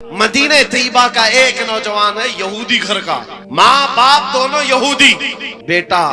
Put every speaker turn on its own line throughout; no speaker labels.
मदीने तैयबा का एक नौजवान है यहूदी घर का, माँ बाप दोनों यहूदी। बेटा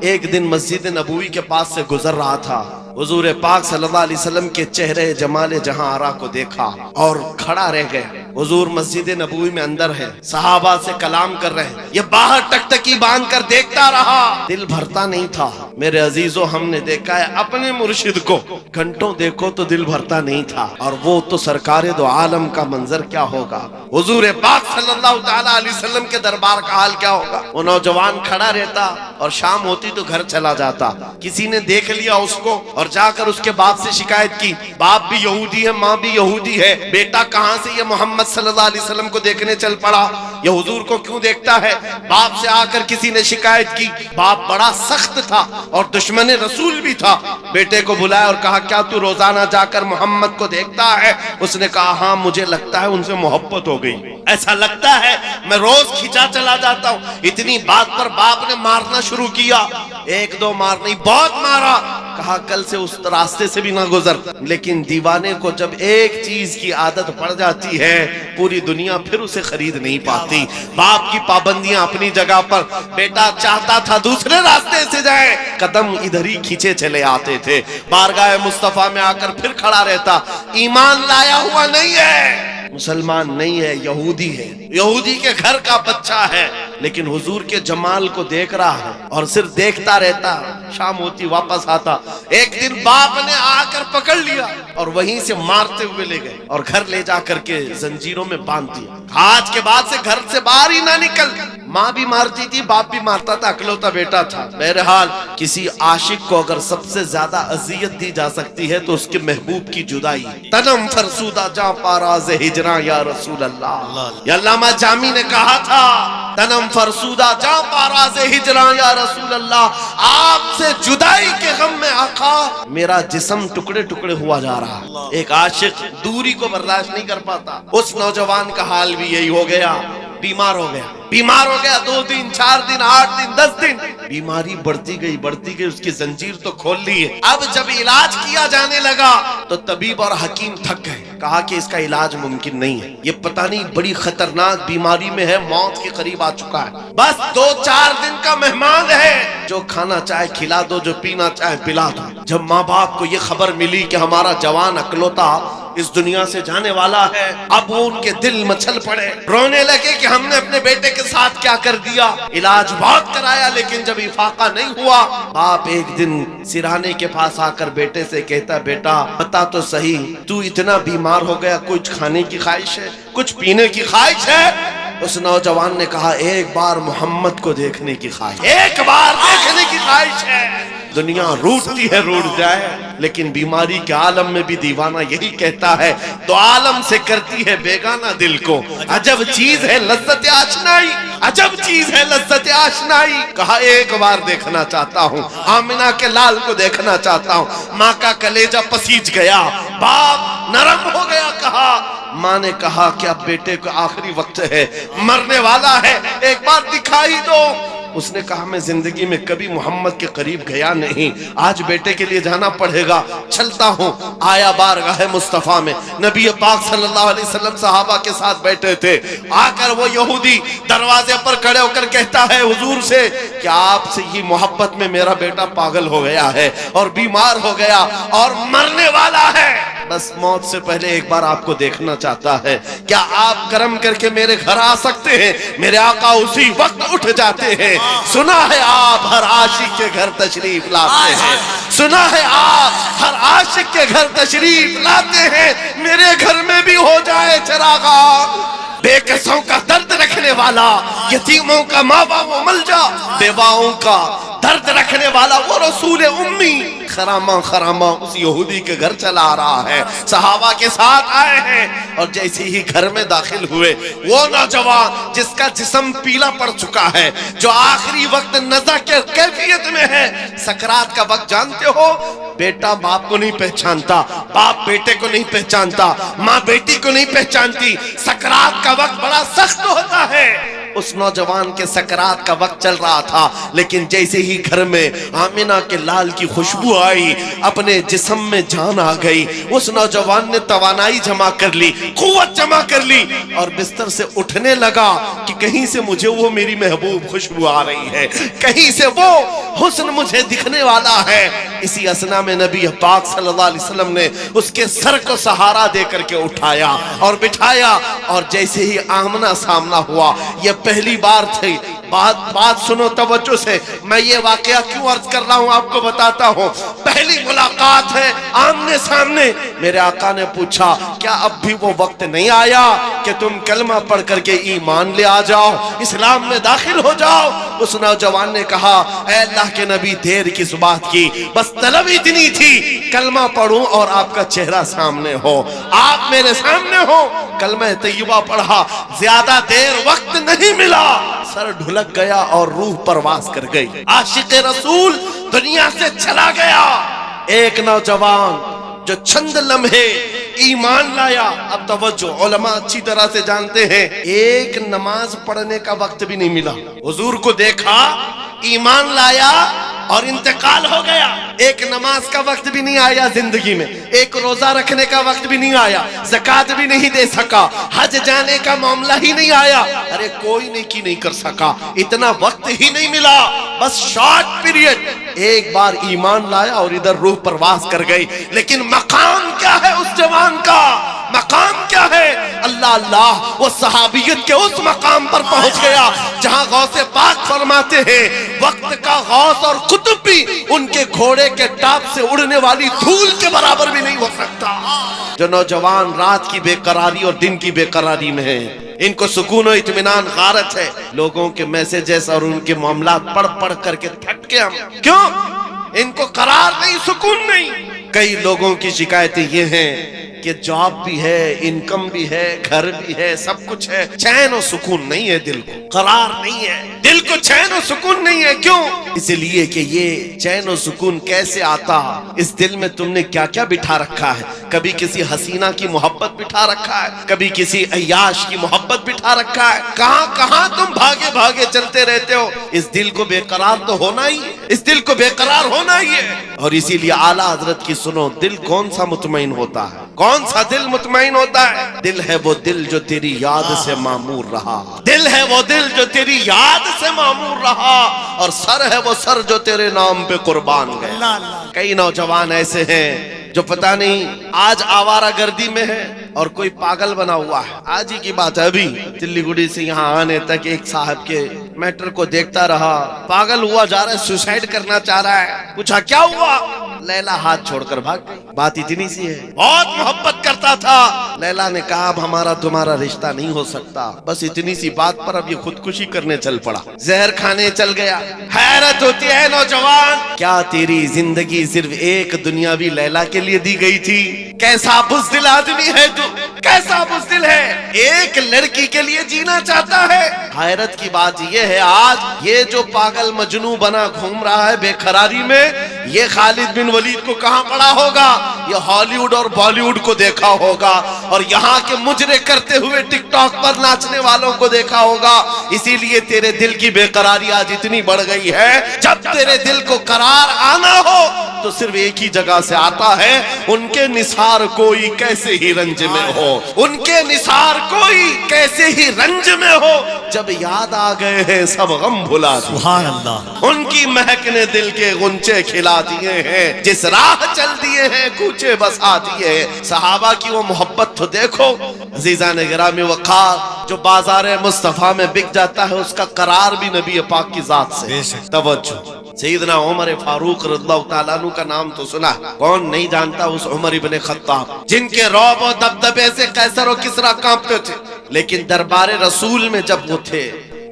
एक दिन मस्जिद नबवी के पास से गुजर रहा था, हुजूर पाक सल्लल्लाहु अलैहि वसल्लम के चेहरे जमाले जहां आरा को देखा और खड़ा रह गए। हुजूर मस्जिद नबवी में अंदर है, सहाबा से कलाम कर रहे हैं, ये बाहर टकटकी बांध कर देखता रहा, दिल भरता नहीं था। मेरे अजीजों, हमने देखा है अपने मुर्शिद को, घंटों देखो तो दिल भरता नहीं था, और वो तो सरकारे दो आलम का मंजर क्या होगा, हुजूर पाक सल्लल्लाहु ताला अलैहि वसल्लम के दरबार का हाल क्या होगा। वो नौजवान खड़ा रहता और शाम होती तो घर चला जाता। किसी ने देख लिया उसको और जाकर उसके बाप से शिकायत की, बाप भी यहूदी है, माँ भी यहूदी है, बेटा कहाँ से ये मोहम्मद सल्लल्लाहु अलैहि वसल्लम को देखने चल पड़ा, ये हुजूर को क्यों देखता है। बाप से आकर किसी ने शिकायत की, बाप बड़ा सख्त था और दुश्मन रसूल भी था। बेटे को बुलाया और कहा, क्या तू रोजाना जाकर मोहम्मद को देखता है। उसने कहा, हाँ मुझे लगता है उनसे मोहब्बत हो गई, ऐसा लगता है, मैं रोज खिंचा चला जाता हूँ। इतनी बात पर बाप ने मारना शुरू किया, एक दो मार नहीं, बहुत मारा। कहा, कल से उस रास्ते से भी ना गुजर। लेकिन दीवाने को जब एक चीज की आदत पड़ जाती है, पूरी दुनिया फिर उसे खरीद नहीं पाती। बाप की पाबंदियां अपनी जगह पर, बेटा चाहता था दूसरे रास्ते से जाए, कदम इधर ही खींचे चले आते थे। बारगाह मुस्तफा में आकर फिर खड़ा रहता, ईमान लाया हुआ नहीं है, मुसलमान नहीं है, यहूदी है, यहूदी के घर का बच्चा है, लेकिन हुजूर के जमाल को देख रहा है और सिर्फ देखता रहता। शाम होती वापस आता। एक दिन बाप ने आकर पकड़ लिया और वहीं से मारते हुए ले गए और घर ले जा करके जंजीरों में बांध दिया। आज के बाद से घर से बाहर ही ना निकल। माँ भी मारती थी, बाप भी मारता था, अकलौता बेटा था। बहरहाल किसी आशिक को अगर सबसे ज्यादा अजियत दी जा सकती है तो उसके महबूब की जुदाई। तनम फरसूदा जा पाराज हिजरा या रसूल अल्लाह, अल्लामा जामी ने कहा था, तनम फरसूदा जा पाराज हिजरा या रसूल अल्लाह, आपसे जुदाई के गम में आका मेरा जिस्म टुकड़े टुकड़े हुआ जा रहा। एक आशिक दूरी को बर्दाश्त नहीं कर पाता। उस नौजवान का हाल भी यही हो गया, बीमार हो गया। बीमार हो गया 2 दिन, 4 दिन, 8 दिन, 10 दिन, बीमारी बढ़ती गई, उसकी जंजीर तो खोल ली है। अब जब इलाज किया जाने लगा तो तबीब और हकीम थक गए, कहा कि इसका इलाज मुमकिन नहीं है, ये पता नहीं बड़ी खतरनाक बीमारी में है, मौत के करीब आ चुका है, बस 2-4 दिन का मेहमान है, जो खाना चाहे खिला दो, जो पीना चाहे पिला दो। जब माँ बाप को ये खबर मिली कि हमारा जवान अकलौता इस दुनिया से जाने वाला है, अब वो उनके दिल मचल पड़े, रोने लगे कि हमने अपने बेटे के साथ क्या कर दिया। इलाज बहुत कराया लेकिन जब इफाका नहीं हुआ, बाप एक दिन सिरहाने के पास आकर बेटे से कहता, बेटा बता तो सही, तू इतना बीमार हो गया, कुछ खाने की ख्वाहिश है, कुछ पीने की ख्वाहिश है। उस नौजवान ने कहा, एक बार मोहम्मद को देखने की ख्वाहिश, एक बार देखने की ख्वाहिश है। दुनिया रूठती है, रूठ जाए, लेकिन बीमारी के आलम में भी दीवाना यही कहता है, तो आलम से करती है बेगाना दिल को, अजब चीज है लज्जत आशनाई, अजब चीज है लज्जत आशनाई। कहा, एक बार देखना चाहता हूँ, आमिना के लाल को देखना चाहता हूँ। माँ का कलेजा पसीज गया, बाप नरम हो गया। कहा, माँ ने कहा कि अब बेटे को आखिरी वक्त है, मरने वाला है, एक बार दिखाई दो। उसने कहा, मैं जिंदगी में कभी मोहम्मद के करीब गया नहीं, आज बेटे के लिए जाना पड़ेगा, चलता हूँ। आया बारगाह मुस्तफा में, नबी पाक सल्लल्लाहु अलैहि वसल्लम सहाबा के साथ बैठे थे। आकर वो यहूदी दरवाजे पर खड़े होकर कहता है हुजूर से कि आपसे ही मोहब्बत में मेरा बेटा पागल हो गया है और बीमार हो गया और मरने वाला है, बस मौत से पहले एक बार आपको देखना चाहता है, क्या आप करम करके मेरे घर आ सकते हैं। मेरे आका उसी वक्त उठ जाते हैं। सुना है आप हर आशिक के घर तशरीफ लाते हैं, सुना है आप हर आशिक के घर तशरीफ लाते हैं, मेरे घर में भी हो जाए चरागा। बेकसों का दर्द रखने वाला, यतीमों का माँ बाप मलजा, बेवाओं का दर्द रखने वाला वो रसूल उम्मी खरामा खरामा उस यहूदी के घर चला आ रहा है, सहाबा के साथ आए हैं। और जैसे ही घर में दाखिल हुए, वो नौजवान जिसका जिस्म पीला पड़ चुका है, जो आखिरी वक्त नज़ा के कैफियत में है, सकरात का वक्त जानते हो, बेटा बाप को नहीं पहचानता, बाप बेटे को नहीं पहचानता, माँ बेटी को नहीं पहचानती। सकरात का वक्त बड़ा सख्त होता है। उस नौजवान के सकरात का वक्त चल रहा था, लेकिन जैसे ही घर में आमिना के लाल की खुशबू आई, अपने जिस्म में जान आ गई। उस नौजवान ने तवानाई जमा कर ली, कुव्वत जमा कर ली और बिस्तर से उठने लगा कि कहीं से मुझे वो मेरी महबूब खुशबू आ रही है, कहीं से वो हुस्न मुझे दिखने वाला है। इसी असना में नबी पाक सल्लल्लाहु अलैहि वसल्लम ने उसके सर को सहारा दे करके उठाया और बिठाया, और जैसे ही आमना सामना हुआ, यह पहली बार थी। बात सुनो तवज्जो से, मैं ये वाकया क्यों अर्ज कर रहा हूं आपको बताता हूं। पहली मुलाकात है आमने सामने। मेरे आका ने पूछा, क्या अब भी वो वक्त नहीं आया कि तुम कलमा पढ़ करके ईमान ले आ जाओ, इस्लाम में दाखिल हो जाओ? उस नौजवान ने कहा, ऐ अल्लाह के नबी, देर किस बात की, बस तलब इतनी थी कलमा पढ़ूं और आपका चेहरा सामने हो, आप मेरे सामने हो। कलमा तैयबा पढ़ा, ज्यादा देर वक्त नहीं मिला, सर ढुलक गया और रूह परवास कर गई। आशिक़े रसूल दुनिया से चला गया। एक नौजवान जो चंद लम्हे ईमान लाया। अब तवज्जो, उलमा अच्छी तरह से जानते हैं, एक नमाज पढ़ने का वक्त भी नहीं मिला। हुजूर को देखा, ईमान लाया और इंतकाल हो गया। एक नमाज का वक्त भी नहीं आया जिंदगी में, एक रोजा रखने का वक्त भी नहीं आया, ज़कात भी नहीं दे सका, हज जाने का मामला ही नहीं आया। अरे कोई नेकी नहीं कर सका, इतना वक्त ही नहीं मिला, बस शॉर्ट पीरियड। एक बार ईमान लाया और इधर रूह परवास कर गई। लेकिन मकाम क्या है उस जवान का? मकाम क्या है? अल्लाह अल्लाह, वो सहाबियत के उस मकाम पर पहुंच गया जहां गौसे पाक फरमाते हैं, वक्त का गौस और कुतुब भी उनके घोड़े के टाप से उड़ने वाली धूल के बराबर भी नहीं हो सकता। जो नौजवान रात की बेकरारी और दिन की बेकरारी में है, इनको सुकून और इत्मीनान गारत है। लोगों के मैसेजेस और उनके मामला पढ़ पढ़ करके थक के हम, क्यों? इनको करार नहीं, सुकून नहीं। कई लोगों की शिकायतें ये हैं कि जॉब भी है, इनकम भी है, घर भी है, सब कुछ है, चैन और सुकून नहीं है, दिल को करार नहीं है, दिल को चैन और सुकून नहीं है। क्यों? इसलिए कि ये चैन और सुकून कैसे आता? इस दिल में तुमने क्या क्या बिठा रखा है? कभी किसी हसीना की मोहब्बत बिठा रखा है, कभी किसी अय्याश की मोहब्बत बिठा रखा है। कहां कहां तुम भागे भागे चलते रहते हो। इस दिल को बेकरार तो होना ही है, इस दिल को बेकरार होना ही है। और इसीलिए आला हजरत की सुनो, दिल कौन सा मुतमईन होता है? कौन सा दिल मुतमईन होता है? दिल है वो दिल जो तेरी याद से मामूर रहा, दिल है वो दिल जो तेरी याद से मामूर रहा, और सर है वो सर जो तेरे नाम पे कुर्बान गया। कई नौजवान ऐसे हैं जो पता नहीं आज आवारा गर्दी में है और कोई पागल बना हुआ है। आज ही की बात है, अभी सिल्लीगुड़ी से यहाँ आने तक एक साहब के मैटर को देखता रहा, पागल हुआ जा रहा है, सुसाइड करना चाह रहा है। पूछा क्या हुआ? लैला हाथ छोड़कर भाग गई। बात इतनी सी है, बहुत मोहब्बत करता था। लैला ने कहा अब हमारा तुम्हारा रिश्ता नहीं हो सकता। बस इतनी सी बात पर अब ये खुदकुशी करने चल पड़ा, जहर खाने चल गया। हैरत होती है नौजवान, क्या तेरी जिंदगी सिर्फ एक दुनियावी लैला के लिए दी गई थी? कैसा बुज़दिल आदमी है तू, कैसा बुज़दिल है, एक लड़की के लिए जीना चाहता है। हैरत की बात यह है, आज ये जो पागल मजनू बना घूम रहा है बेकरारी में, ये खालिद बिन वलीद को कहां पड़ा होगा? ये हॉलीवुड और बॉलीवुड को देखा होगा, और यहाँ के मुजरे करते हुए टिकटॉक पर नाचने वालों को देखा होगा। इसीलिए तेरे दिल की बेकरारी आज इतनी बढ़ गई है। जब तेरे दिल को करार आना हो तो सिर्फ एक ही जगह से आता है, उनके निसार कोई कैसे ही रंज में हो, उनके निसार कोई कैसे ही रंज में हो। जब याद आ गए हैं सब गम भुला दिए, सुभान अल्लाह। उनकी महक ने दिल के गुंचे खिला दिए हैं, जिस राह चल दिए हैं कूचे बसा दिए हैं। सहाबा की वो मोहब्बत तो देखो। अजीजान गिरामी वक़ार, जो बाजार मुस्तफा में बिक जाता है उसका करार भी नबी पाक की जात से। तवज्जो, सैयदना उमर फारूक रज़ियल्लाहु ताला अन्हु का नाम तो सुना, कौन नहीं जानता उस उमर इब्ने खत्ताब, जिनके रौब और दबदबे से कैसर और किसरा कांपते थे। लेकिन दरबार रसूल में जब वो थे,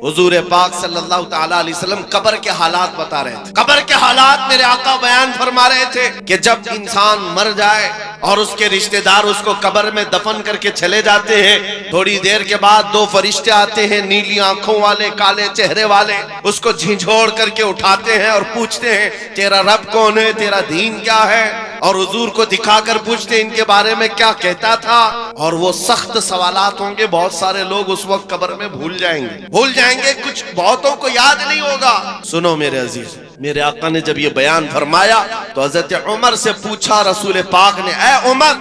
हुजूर पाक सल्लल्लाहु ताला अलैहि वसल्लम कब्र के हालात बता रहे थे। कब्र के हालात मेरे आका बयान फरमा रहे थे कि जब इंसान मर जाए اور اس کے رشتہ دار اس کو قبر میں دفن کر کے چلے جاتے ہیں. تھوڑی دیر کے بعد دو فرشتے آتے ہیں، نیلی آنکھوں والے، کالے چہرے والے، اس کو جھنجھوڑ کر کے اٹھاتے ہیں اور پوچھتے ہیں تیرا رب کون ہے، تیرا دین کیا ہے، اور حضور کو دکھا کر پوچھتے ہیں ان کے بارے میں کیا کہتا تھا. اور وہ سخت سوالات ہوں گے، بہت سارے لوگ اس وقت قبر میں بھول جائیں گے، کچھ بہتوں کو یاد نہیں ہوگا. سنو میرے عزیز، میرے آقا نے جب یہ بیان فرمایا تو حضرت عمر سے پوچھا رسول پاک نے، اے عمر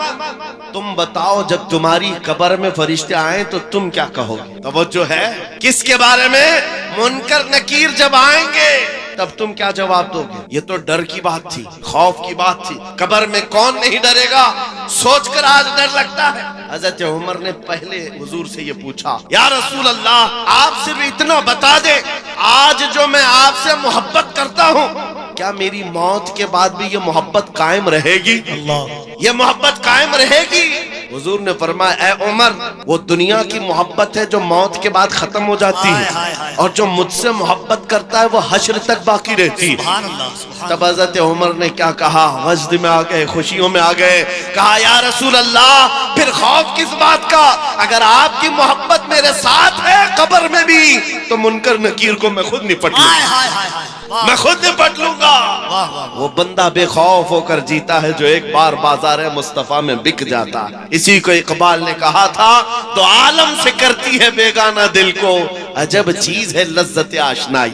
تم بتاؤ جب تمہاری قبر میں فرشتے آئیں تو تم کیا کہو گے؟ توجہ ہے، کس کے بارے میں؟ منکر نکیر جب آئیں گے تب تم کیا جواب دو گے؟ یہ تو ڈر کی بات تھی، خوف کی بات تھی. قبر میں کون نہیں ڈرے گا؟ سوچ کر آج ڈر لگتا ہے. حضرت عمر نے پہلے حضور سے یہ پوچھا، یا رسول اللہ آپ صرف اتنا بتا دیں، آج جو میں آپ سے محبت کرتا ہوں کیا میری موت کے بعد بھی یہ محبت قائم رہے گی؟ یہ محبت قائم رہے گی؟ حضور نے فرمایا، اے عمر وہ دنیا کی محبت ہے جو موت کے بعد ختم ہو جاتی ہے، اور جو مجھ سے محبت کرتا ہے وہ حشر تک باقی رہتی ہے. تب حضرت عمر نے کیا کہا؟ وجد میں آ گئے، خوشیوں میں آ گئے. کہا یا رسول اللہ پھر خوف کس بات کا؟ اگر آپ کی محبت میرے ساتھ ہے قبر میں بھی تو منکر نکیر کو میں خود نپٹ لوں گا، میں خود نپٹ لوں گا. وہ بندہ بے خوف ہو کر جیتا ہے جو ایک بار بازار مصطفیٰ میں بک جاتا. اسی کو اقبال نے کہا تھا، تو عالم سے کرتی ہے بیگانہ دل کو، عجب چیز ہے لذت آشنائی.